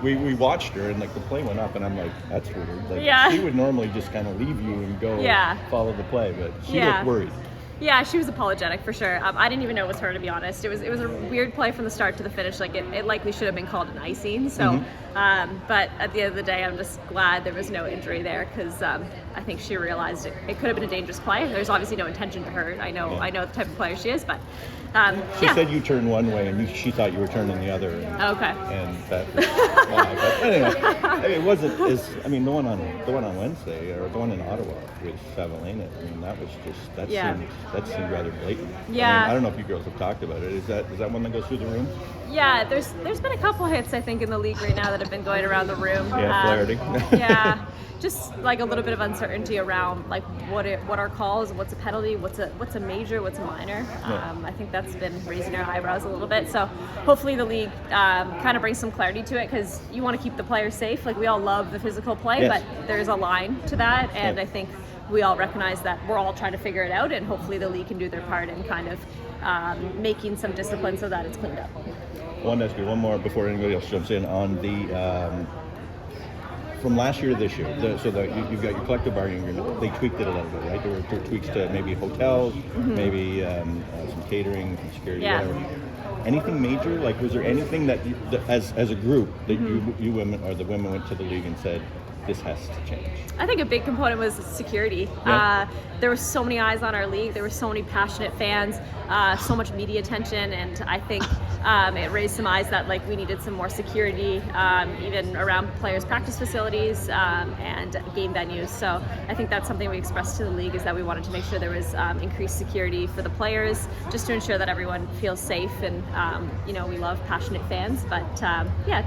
we watched her, and like the play went up, and I'm like, that's weird. Like Yeah. she would normally just kind of leave you and go follow the play, but she looked worried. Yeah, she was apologetic for sure. I didn't even know it was her, to be honest. It was a weird play from the start to the finish. Like it likely should have been called an icing. So, but at the end of the day, I'm just glad there was no injury there because I think she realized it could have been a dangerous play. There's obviously no intention to hurt. I know the type of player she is, but she said you turned one way and she thought you were turning the other. Okay. And that was why. But anyway, it wasn't as. I mean, the one on Wednesday or the one in Ottawa with Savalena. I mean, that was just that seemed rather blatant. Yeah. I don't know if you girls have talked about it. Is that one that goes through the room? Yeah, there's been a couple hits I think in the league right now that have been going around the room. Yeah, Flaherty. Yeah, just like a little bit of uncertainty around like what are calls, what's a penalty, what's a major, what's a minor. I think that's been raising our eyebrows a little bit. So hopefully the league kind of brings some clarity to it because you want to keep the players safe. Like we all love the physical play, but there's a line to that, and I think we all recognize that we're all trying to figure it out, and hopefully the league can do their part in kind of making some discipline so that it's cleaned up. I wanted to ask you one more before anybody else jumps in on the from last year to this year. You've got your collective bargaining agreement. They tweaked it a little bit, right? There were tweaks to maybe hotels, maybe some catering, some security, whatever. Anything major? Like, was there anything that as a group that you women or the women went to the league and said, this has to change? I think a big component was security. Yeah. There were so many eyes on our league. There were so many passionate fans, so much media attention, and I think it raised some eyes that like we needed some more security, even around players' practice facilities and game venues. So I think that's something we expressed to the league is that we wanted to make sure there was increased security for the players, just to ensure that everyone feels safe. And we love passionate fans, but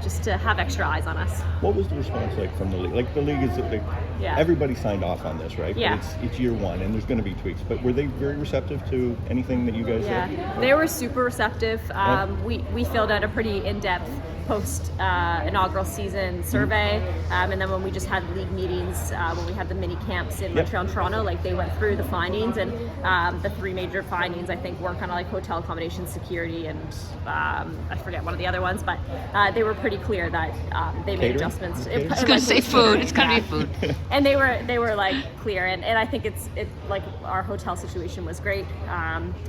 just to have extra eyes on us. What was the response like from the league? Like the league is everybody signed off on this, right? Yeah. But it's year one, and there's going to be tweaks. But were they very receptive to anything that you guys said? Yeah, they were super receptive. We filled out a pretty in-depth post inaugural season survey, and then when we just had league meetings, when we had the mini camps in Montreal and Toronto, like they went through the findings, and the three major findings I think were kind of like hotel accommodation, security, and I forget one of the other ones, but they were pretty clear that they made adjustments. It's going to say food. It's going to be food. And they were like clear, and I think it's like our hotel situation was great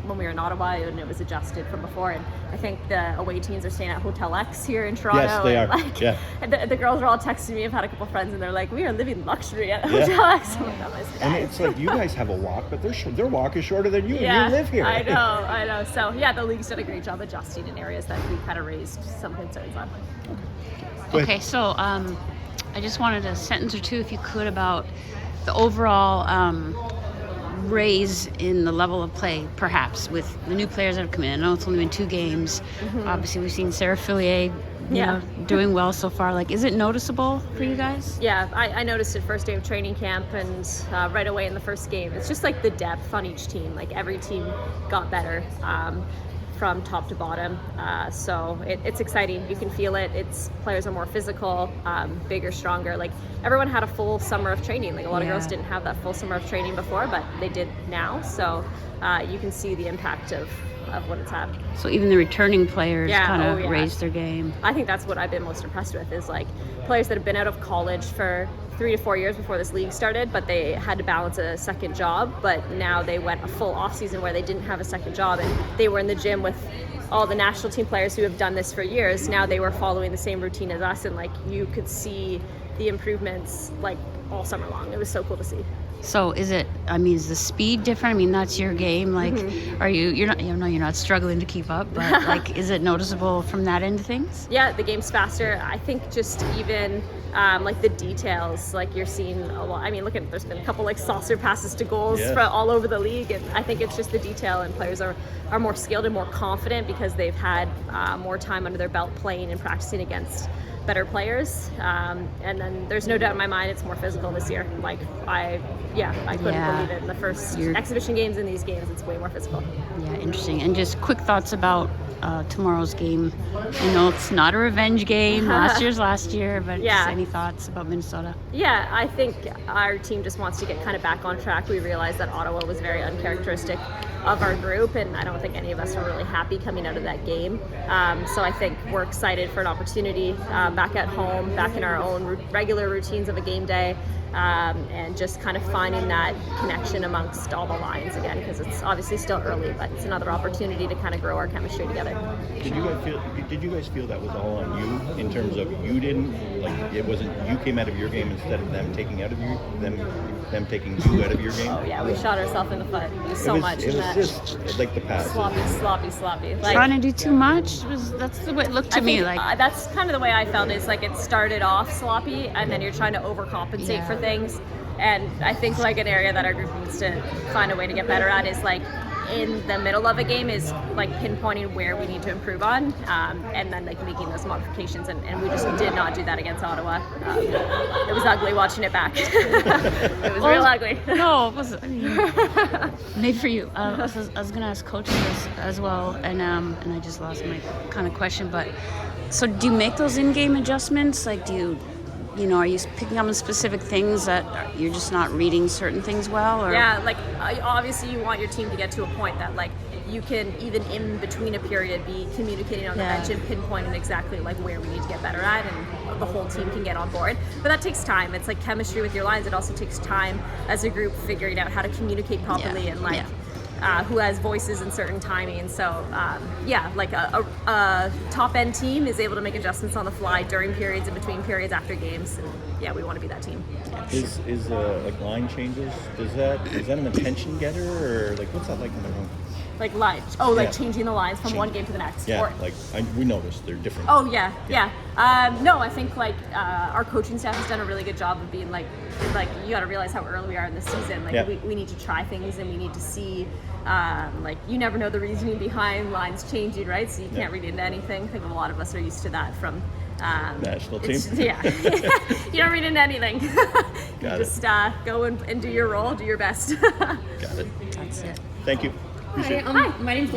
when we were in Ottawa, and it was adjusted from before, and I think the away teams are staying at Hotel X here in Toronto. Yes, they are. And the girls are all texting me. I've had a couple friends, and they're like, "We are living luxury at Hotel X." I'm like, "Oh, nice guys." And it's like you guys have a walk, but their walk is shorter than you, and you live here. I know. So the league's done a great job adjusting in areas that we kind of raised some concerns on. Okay, so I just wanted a sentence or two, if you could, about the overall raise in the level of play, perhaps, with the new players that have come in. I know it's only been 2 games. Obviously, we've seen Sarah Fillier, doing well so far. Like, is it noticeable for you guys? Yeah, I noticed it first day of training camp and right away in the first game. It's just like the depth on each team. Like every team got better from top to bottom. So it's exciting. You can feel it. Players are more physical, bigger, stronger. Like everyone had a full summer of training. Like a lot of girls didn't have that full summer of training before, but they did now. So you can see the impact of what it's had. So even the returning players kind of raised their game. I think that's what I've been most impressed with is like players that have been out of college for 3 to 4 years before this league started, but they had to balance a second job. But now they went a full off season where they didn't have a second job, and they were in the gym with all the national team players who have done this for years. Now they were following the same routine as us, and like you could see the improvements like all summer long. It was so cool to see. So is the speed different? I mean, that's your game. Like, are you're not struggling to keep up, but like, is it noticeable from that end of things? Yeah, the game's faster. I think just even like the details, like you're seeing a lot. I mean, there's been a couple like saucer passes to goals for all over the league, and I think it's just the detail, and players are more skilled and more confident because they've had more time under their belt playing and practicing against better players, and then there's no doubt in my mind it's more physical this year. Like I couldn't believe it in the first exhibition games. In these games it's way more physical. Yeah, interesting. And just quick thoughts about tomorrow's game. I know it's not a revenge game. Last year, but just any thoughts about Minnesota? Yeah, I think our team just wants to get kind of back on track. We realized that Ottawa was very uncharacteristic of our group, and I don't think any of us were really happy coming out of that game. So I think we're excited for an opportunity back at home, back in our own regular routines of a game day, and just kind of finding that connection amongst all the lines again, because it's obviously still early, but it's another opportunity to kind of grow our chemistry together. Did you guys feel that was all on you, in terms of you didn't, like, it wasn't, you came out of your game instead of them taking out of you, them taking you out of your game? Oh yeah, we shot ourselves in the foot so much. It in was that. just like the pass. Sloppy. Like, Trying to do too much, that's the way it looked to me. Like that's kind of the way I felt. Is like it started off sloppy, and then you're trying to overcompensate for things. And I think like an area that our group needs to find a way to get better at is like in the middle of a game is like pinpointing where we need to improve on, and then like making those modifications, and we just did not do that against Ottawa. It was ugly watching it back. It was real ugly. No, it wasn't. I mean, maybe for you. I was going to ask coaches this as well, and I just lost my kind of question. But so, do you make those in-game adjustments? Like, you know, are you picking up on specific things that you're just not reading certain things well? Or? Yeah, like obviously you want your team to get to a point that like you can, even in between a period, be communicating on the bench and pinpointing exactly like where we need to get better at, and the whole team can get on board. But that takes time. It's like chemistry with your lines. It also takes time as a group figuring out how to communicate properly and like who has voices in certain timing. So like a top end team is able to make adjustments on the fly during periods, in between periods, after games. And we want to be that team. Is like line changes? Is that an attention getter, or like what's that like in the room? Like changing the lines from one game to the next. Yeah, we noticed they're different. Oh yeah. No, I think like our coaching staff has done a really good job of being like you got to realize how early we are in the season. Like we need to try things, and we need to see. Like you never know the reasoning behind lines changing, right? So you can't read into anything. I think a lot of us are used to that from national team. Yeah, you don't read into anything. You just go and do your role, do your best. Got it. That's it. Thank you. Hi, my name's Lauren.